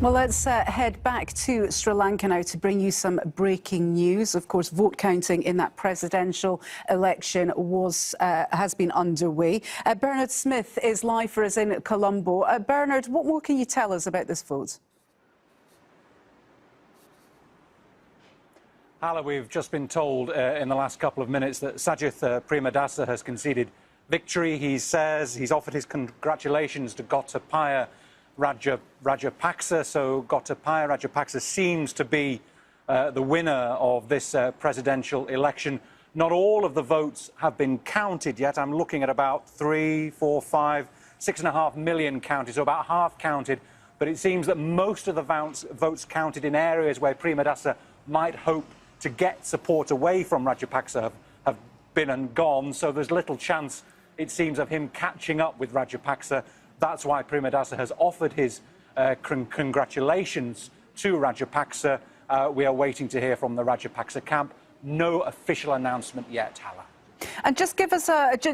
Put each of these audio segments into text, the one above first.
Well, let's head back to Sri Lanka now to bring you some breaking news. Of course, vote counting in that presidential election has been underway. Bernard Smith is live for us in Colombo. Bernard, what more can you tell us about this vote? Hala, we've just been told in the last couple of minutes that Sajith Premadasa has conceded victory. He says he's offered his congratulations to Gotabaya Rajapaksa. So Gotabaya Rajapaksa seems to be the winner of this presidential election. Not all of the votes have been counted yet. I'm looking at about 3, 4, 5, 6.5 million counted, so about half counted. But it seems that most of the votes counted in areas where Premadasa might hope to get support away from Rajapaksa have been and gone. So there's little chance, it seems, of him catching up with Rajapaksa. That's why Premadasa has offered his congratulations to Rajapaksa. We are waiting to hear from the Rajapaksa camp. No official announcement yet, Hala. And just give us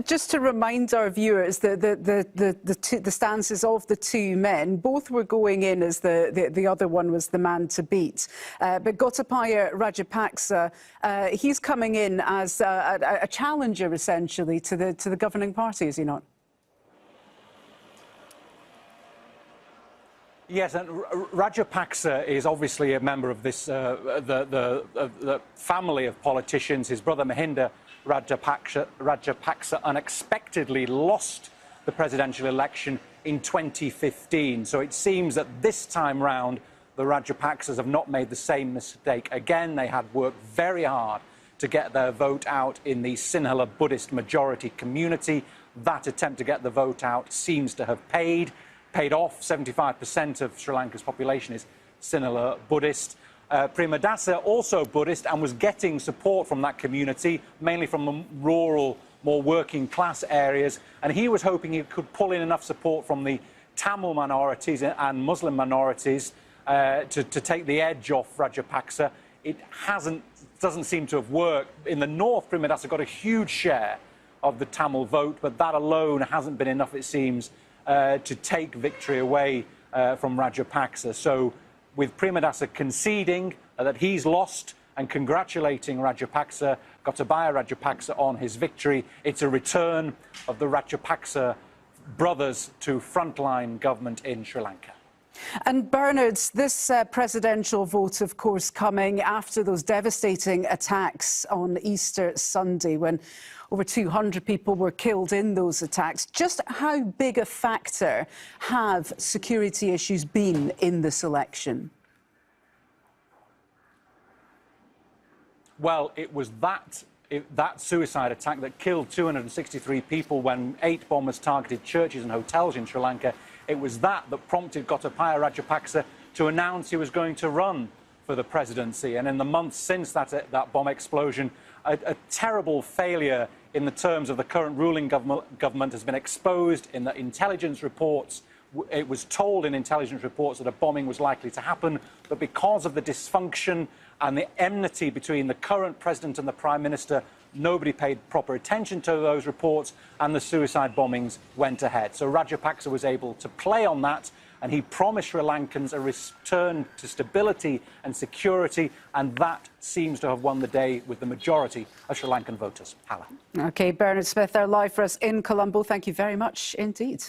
just to remind our viewers the stances of the two men. Both were going in as the other one was the man to beat. But Gotabaya Rajapaksa, he's coming in as a challenger essentially to the governing party, is he not? Yes, and Rajapaksa is obviously a member of this the family of politicians. His brother Mahinda Rajapaksa unexpectedly lost the presidential election in 2015. So it seems that this time round, the Rajapaksas have not made the same mistake again. They had worked very hard to get their vote out in the Sinhala Buddhist majority community. That attempt to get the vote out seems to have paid off. 75% of Sri Lanka's population is Sinhala Buddhist. Premadasa also Buddhist and was getting support from that community, mainly from the rural, more working class areas. And he was hoping he could pull in enough support from the Tamil minorities and Muslim minorities to take the edge off Rajapaksa. It doesn't seem to have worked. In the north, Premadasa got a huge share of the Tamil vote, but that alone hasn't been enough, it seems, to take victory away from Rajapaksa. So with Premadasa conceding that he's lost and congratulating Rajapaksa, Gotabaya Rajapaksa, on his victory, it's a return of the Rajapaksa brothers to frontline government in Sri Lanka. And Bernard, this presidential vote, of course, coming after those devastating attacks on Easter Sunday when over 200 people were killed in those attacks. Just how big a factor have security issues been in this election? Well, it was that suicide attack that killed 263 people when 8 bombers targeted churches and hotels in Sri Lanka. It was that prompted Gotabaya Rajapaksa to announce he was going to run for the presidency. And in the months since that bomb explosion, a terrible failure in the terms of the current ruling government has been exposed in the intelligence reports. It was told in intelligence reports that a bombing was likely to happen, but because of the dysfunction and the enmity between the current president and the prime minister, nobody paid proper attention to those reports, and the suicide bombings went ahead. So Rajapaksa was able to play on that, and he promised Sri Lankans a return to stability and security, and that seems to have won the day with the majority of Sri Lankan voters. Hala. OK, Bernard Smith, they're live for us in Colombo. Thank you very much indeed.